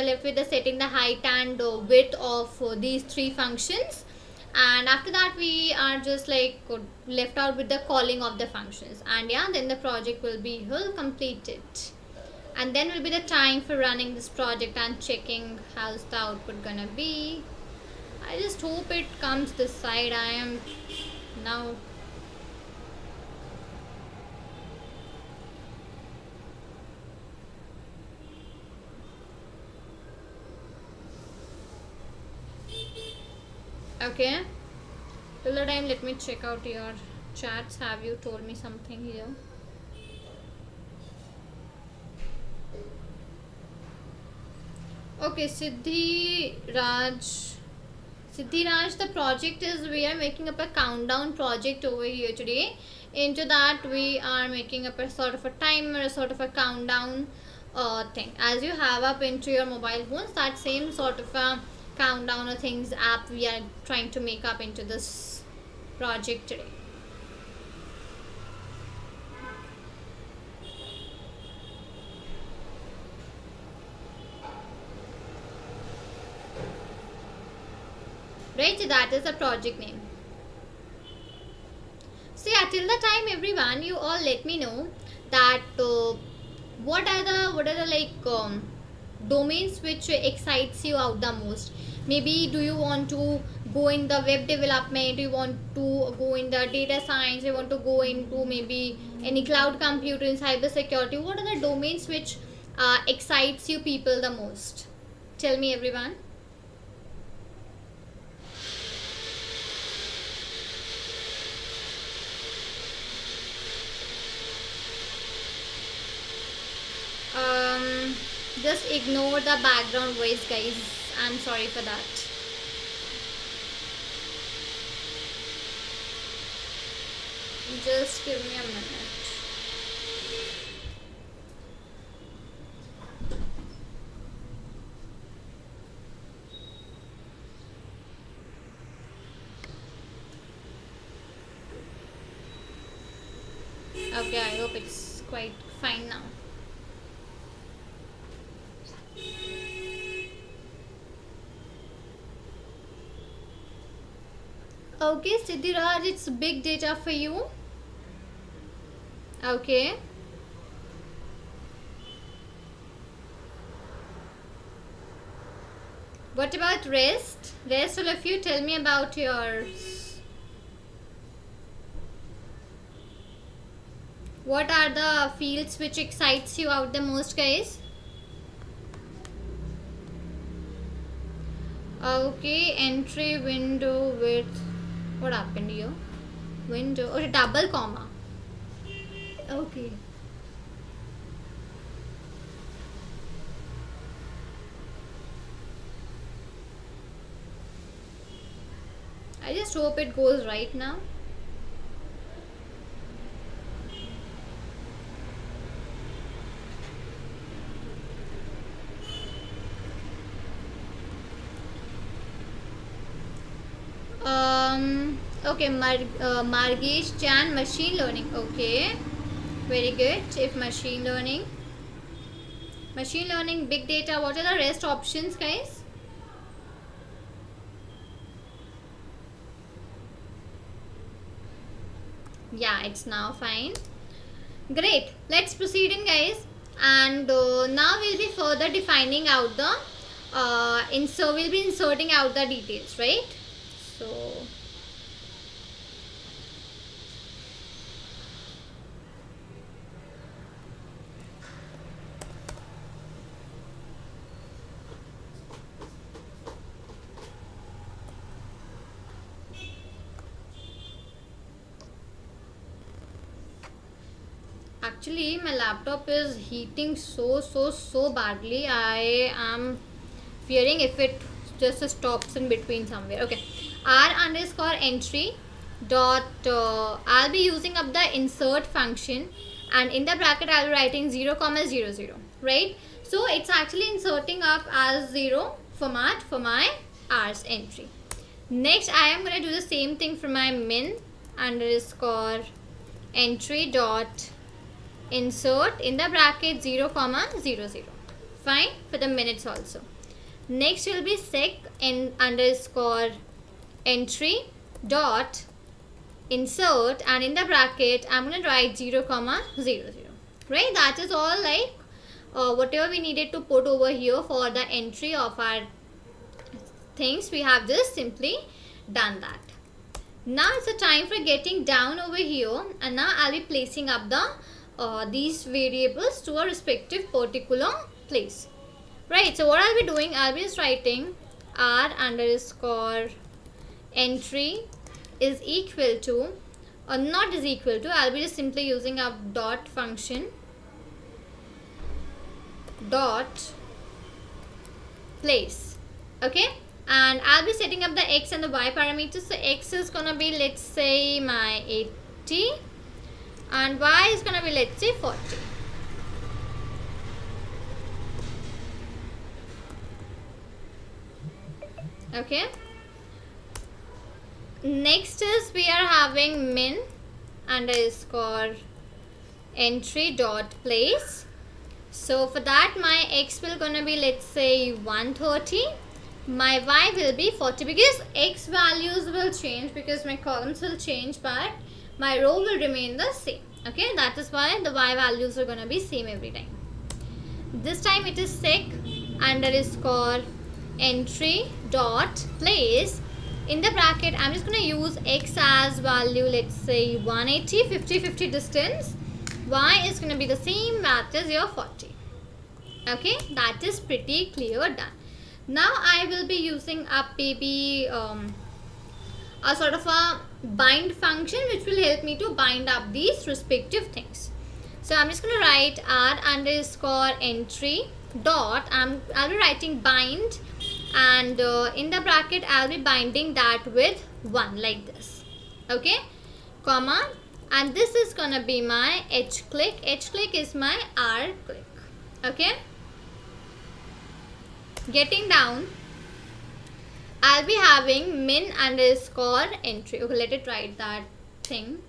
S1: left with the setting the height and width of these 3 functions, and after that we are just left out with the calling of the functions, and yeah, then the project will be completed, and then will be the time for running this project and checking how's the output gonna be. I just hope it comes this side. I am now... Okay, till the time let me check out your chats. Have you told me something here? Okay, Siddhi Raj, the project is we are making up a countdown project over here today. Into that, we are making up a sort of a timer, a sort of a countdown thing. As you have up into your mobile phones, that same sort of a countdown or things app we are trying to make up into this project today. Right, so that is the project name. So yeah, till the time everyone, you all let me know that what are the domains which excites you out the most. Maybe do you want to go in the web development, do you want to go in the data science, you want to go into maybe any cloud computing, cyber security. What are the domains which excites you people the most? Tell me everyone. Just ignore the background voice, guys. I'm sorry for that. Just give me a minute. Okay, I hope it's quite fine now. Okay, Siddhiraj, it's big data for you. Okay. What about rest? Rest, all of you, tell me about yours. What are the fields which excites you out the most, guys? Okay, entry window with what happened here? Window or a double comma. Okay. I just hope it goes right now. Okay, Margesh Chan, machine learning. Okay, very good. If machine learning, big data, what are the rest options, guys? Yeah, it's now fine. Great. Let's proceed in, guys. And now we'll be further defining out the we'll be inserting out the details, right? So actually my laptop is heating so badly. I am fearing if it just stops in between somewhere. Okay, r_entry dot I'll be using up the insert function, and in the bracket I'll be writing 0,00, right? So it's actually inserting up as 0 format for my r's entry. Next I am going to do the same thing for my min_entry dot insert in the bracket 0,00. Fine for the minutes also. Next will be sec_entry dot insert, and in the bracket I'm going to write 0,00. Right, that is all like whatever we needed to put over here for the entry of our things. We have just simply done that. Now it's the time for getting down over here, and now I'll be placing up the these variables to a respective particular place. Right, so what I'll be doing, I'll be just writing r_entry is equal to, or not is equal to, I'll be just simply using a dot function dot place. Okay, and I'll be setting up the x and the y parameters. So x is gonna be, let's say, my 80, and y is gonna be, let's say, 40. Okay, next is we are having min underscore entry dot place. So for that, my x will gonna be, let's say, 130, my y will be 40, because x values will change because my columns will change, but my row will remain the same. Okay, that is why the y values are gonna be same every time. This time it is sec underscore entry dot place. In the bracket, I'm just going to use x as value, let's say 180, 50-50 distance. Y is going to be the same math as your 40. Okay, that is pretty clear, done. Now I will be using a maybe a sort of a bind function which will help me to bind up these respective things. So I'm just going to write r underscore entry dot, I'll be writing bind, and in the bracket I'll be binding that with 1 like this. Okay, comma, and this is gonna be my h click. H click is my r click. Okay, getting down, I'll be having min underscore entry. Okay, let it write that thing.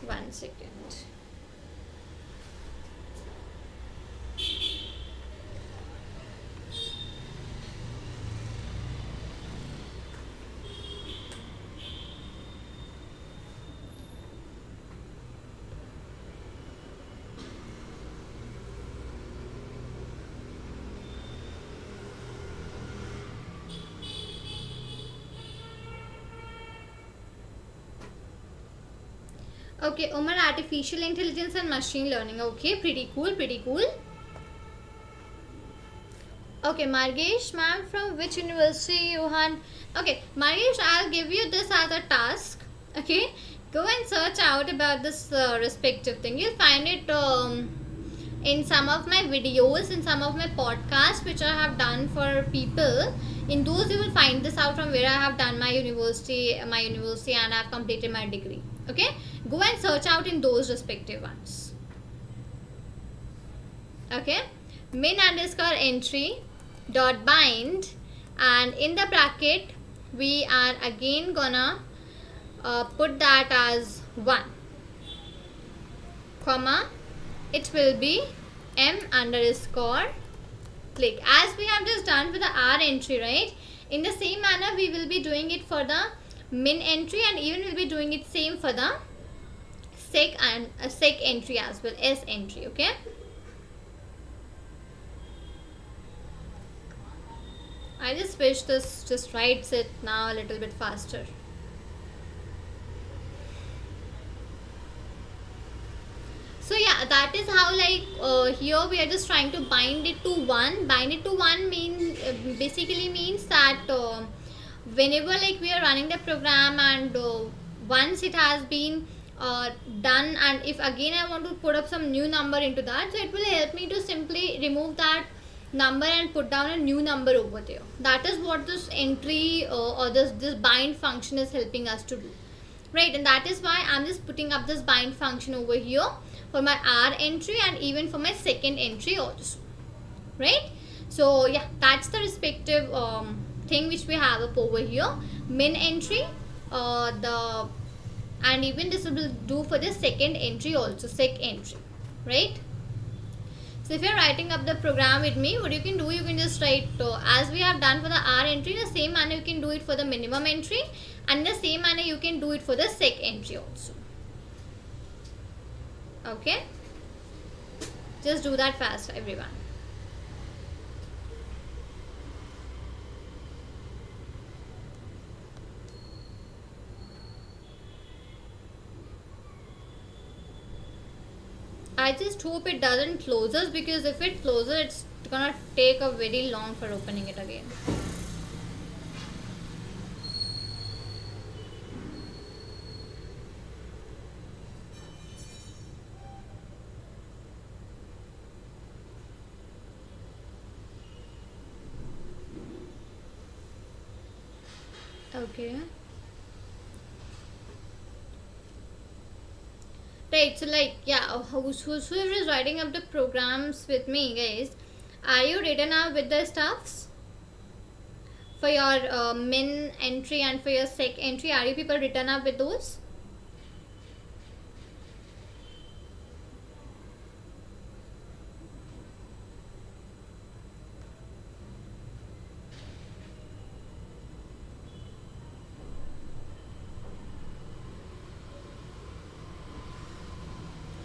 S1: One second. Okay, Umar, artificial intelligence and machine learning. Okay, pretty cool, pretty cool. Okay, Margesh, ma'am, from which university you had? Okay, Margesh, I'll give you this as a task. Okay, go and search out about this respective thing. You'll find it in some of my videos, in some of my podcasts which I have done for people. In those you will find this out, from where I have done my university and I have completed my degree. Okay, go and search out in those respective ones. Okay, min underscore entry dot bind, and in the bracket we are again gonna put that as 1, comma, it will be m underscore click, as we have just done for the r entry, right? In the same manner we will be doing it for the min entry, and even will be doing it same for the sec and sec entry as well, s entry. Okay, I just wish this just writes it now a little bit faster. So yeah, that is how, like here we are just trying to bind it to 1. Bind it to 1 means basically means that whenever like we are running the program, and once it has been done, and if again I want to put up some new number into that, so it will help me to simply remove that number and put down a new number over there. That is what this entry or this bind function is helping us to do, right? And that is why I'm just putting up this bind function over here for my r entry and even for my second entry also, right? So yeah, that's the respective thing which we have up over here. Min entry, and even this will do for the second entry also, sec entry, right? So if you're writing up the program with me, what you can do, you can just write as we have done for the r entry, in the same manner you can do it for the minimum entry, and in the same manner you can do it for the sec entry also. Okay, just do that fast, everyone. I just hope it doesn't closes, because if it closes, it's gonna take a very long for opening it again. Okay. Right, so like, yeah, whoever is writing up the programs with me, guys, are you written up with the stuffs for your min entry and for your sec entry? Are you people written up with those?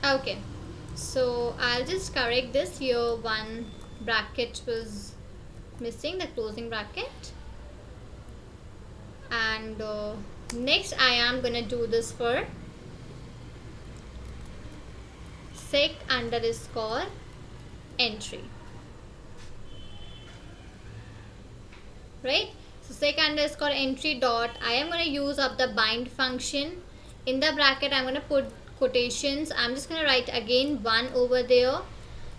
S1: Okay, so I'll just correct this here. One bracket was missing, the closing bracket. And next I am gonna do this for sec underscore entry, right? So sec underscore entry dot, I am going to use up the bind function. In the bracket I'm going to put quotations. I'm just going to write again 1 over there,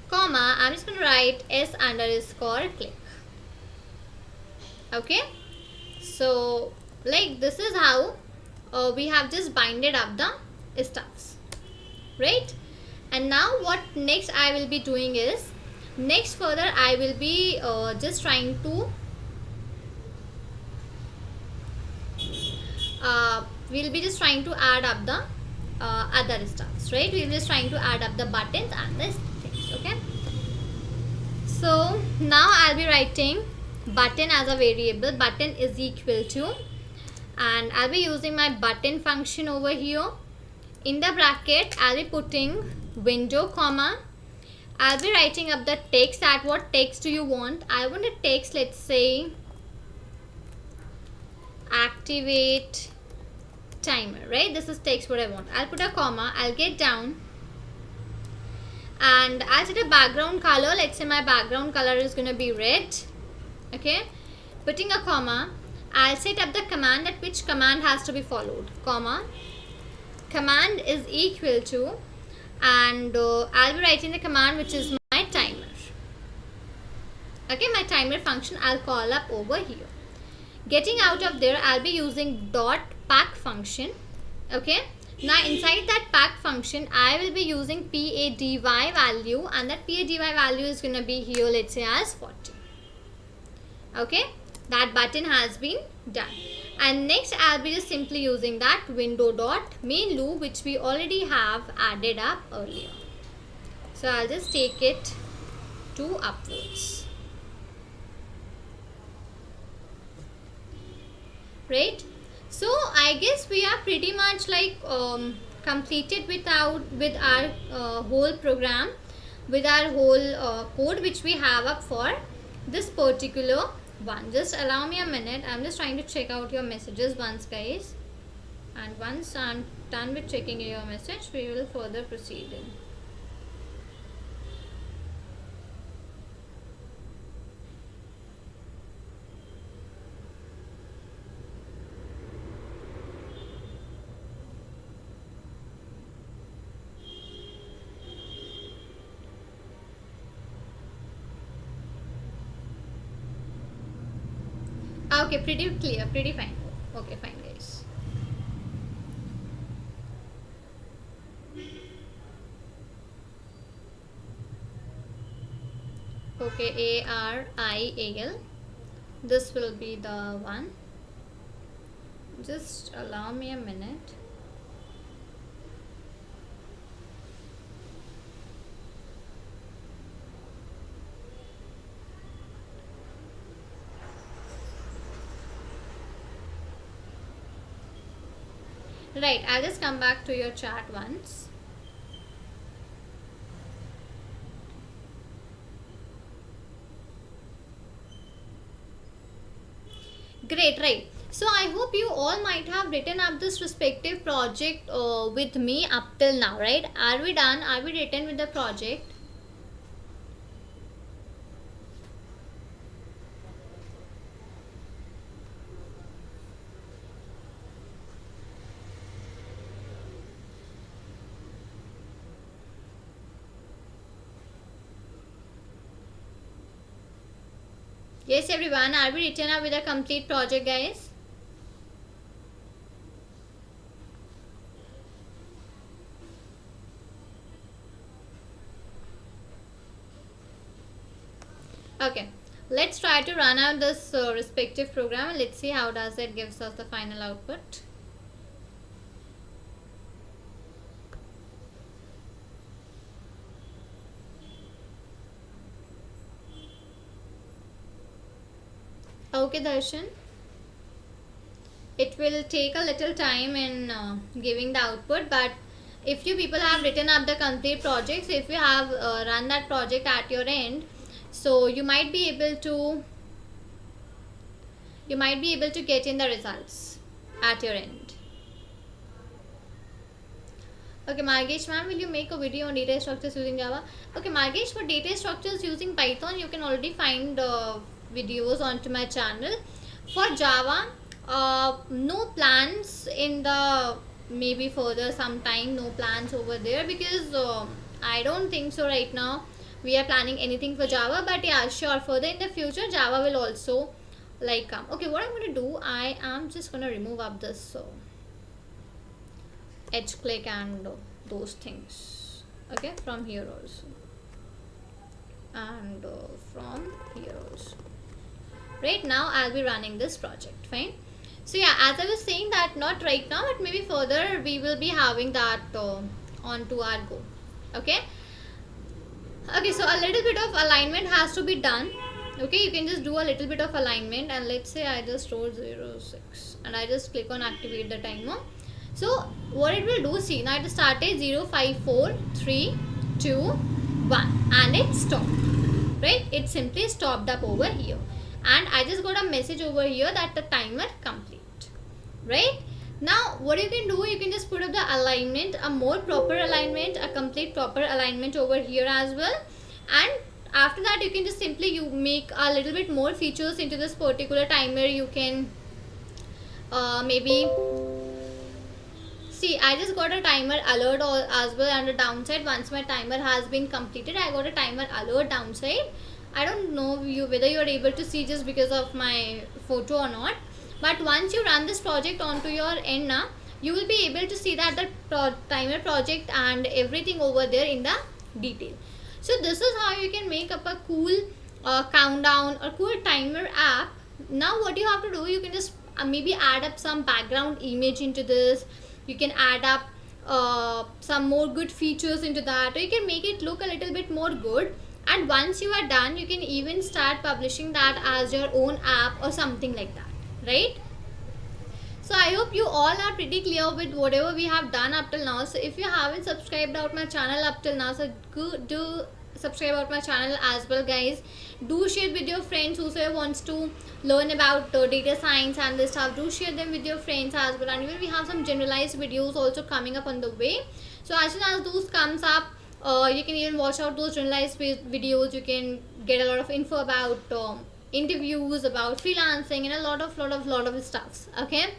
S1: comma, I'm just going to write s underscore click. Okay, so like this is how we have just binded up the stuffs, right? And now what next I will be doing is, next further I will be just trying to we'll be just trying to add up the other stuffs, right? We'll be just trying to add up the buttons and the things. Okay, so now I'll be writing button as a variable. Button is equal to, and I'll be using my button function over here. In the bracket I'll be putting window, comma, I'll be writing up the text. At what text do you want? I want a text, let's say activate timer, right? This is text what I want. I'll put a comma, I'll get down, and I'll set a background color. Let's say my background color is going to be red. Okay, putting a comma, I'll set up the command, that which command has to be followed, comma, command is equal to, and I'll be writing the command which is my timer. Okay, my timer function I'll call up over here. Getting out of there, I'll be using dot pack function. Okay, now inside that pack function I will be using PADY value, and that PADY value is going to be here, let's say as 40. Okay, that button has been done. And next I'll be just simply using that window dot main loop, which we already have added up earlier. So I'll just take it to upwards, right? So I guess we are pretty much like completed with our whole program, with our whole code which we have up for this particular one. Just allow me a minute, I'm just trying to check out your messages once, guys, and once I'm done with checking your message we will further proceed in. Okay, pretty clear, pretty fine. Okay, fine, guys. Okay, ARIAL, this will be the one. Just allow me a minute. Right, I'll just come back to your chat once. Great, right. So I hope you all might have written up this respective project with me up till now, right? Are we done? Are we written with the project? Yes, everyone, are we written up with a complete project, guys? Okay, let's try to run out this respective program and let's see how does it gives us the final output. Okay, Darshan, it will take a little time in giving the output, but if you people have written up the complete projects, if you have run that project at your end, so you might be able to get in the results at your end. Okay, Margesh ma'am, will you make a video on data structures using Java? Okay, Margesh, for data structures using Python, you can already find videos onto my channel. For Java, no plans in the maybe further sometime, no plans over there, because I don't think so right now we are planning anything for Java. But yeah, sure, further in the future Java will also like come. Okay, what I'm going to do, I am just going to remove up this edge click and those things, okay, from here also, and from here also. Right now I'll be running this project, fine. So yeah, as I was saying that not right now, but maybe further we will be having that onto our go. Okay, so a little bit of alignment has to be done. Okay, you can just do a little bit of alignment, and let's say I just wrote 06 and I just click on activate the timer. So what it will do, see, now it started 0, 5, 4, 3, 2, 1 and it stopped, right? It simply stopped up over here, and I just got a message over here that the timer complete, right? Now what you can do, you can just put up the alignment, a more proper alignment, a complete proper alignment over here as well, and after that you can just simply you make a little bit more features into this particular timer. You can maybe see, I just got a timer alert as well, and the downside, once my timer has been completed, I got a timer alert downside. I don't know whether you are able to see just because of my photo or not, but once you run this project onto your end now, you will be able to see that the timer project and everything over there in the detail. So this is how you can make up a cool countdown or cool timer app. Now what you have to do, you can just maybe add up some background image into this. You can add up some more good features into that, or you can make it look a little bit more good. And once you are done, you can even start publishing that as your own app or something like that, right? So I hope you all are pretty clear with whatever we have done up till now. So if you haven't subscribed out my channel up till now, so do subscribe out my channel as well, guys. Do share with your friends whoever wants to learn about data science and this stuff. Do share them with your friends as well, and even we have some generalized videos also coming up on the way. So as soon as those comes up, you can even watch out those generalized videos. You can get a lot of info about interviews, about freelancing, and a lot of stuffs. Okay,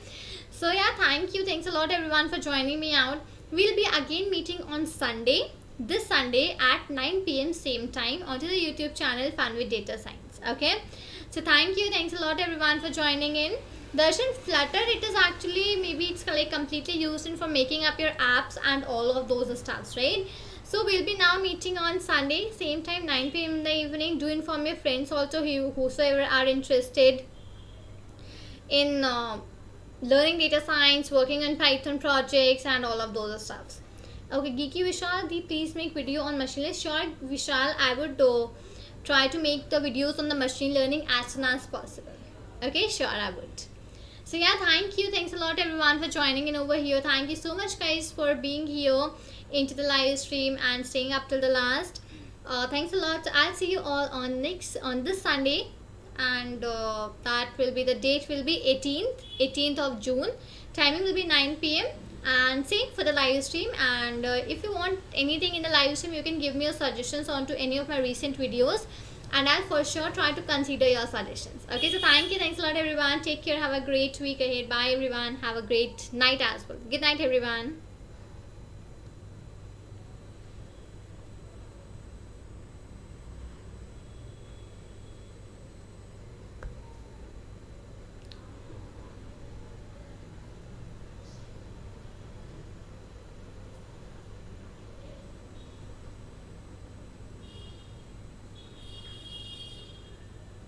S1: so yeah, thanks a lot everyone for joining me out. We'll be again meeting on Sunday, this Sunday at 9 p.m. same time onto the YouTube channel Fun with Data Science. Okay, so thanks a lot everyone for joining in. Darshan, Flutter, it is actually, maybe it's like completely used in for making up your apps and all of those stuffs, right? So we'll be now meeting on Sunday, same time, 9 p.m. in the evening. Do inform your friends also whosoever are interested in learning data science, working on Python projects and all of those stuffs. Okay, Geeky Vishal, please make video on machine learning. Sure, Vishal, I would try to make the videos on the machine learning as soon as possible. Okay, sure, I would. So yeah, thanks a lot everyone for joining in over here. Thank you so much guys for being here into the live stream and staying up till the last. Thanks a lot. I'll see you all on this Sunday, and that will be, the date will be 18th of June. Timing will be 9 p.m. and same for the live stream. And if you want anything in the live stream, you can give me your suggestions onto any of my recent videos, and I'll for sure try to consider your suggestions. Okay, so thanks a lot everyone. Take care, have a great week ahead. Bye everyone, have a great night as well. Good night everyone.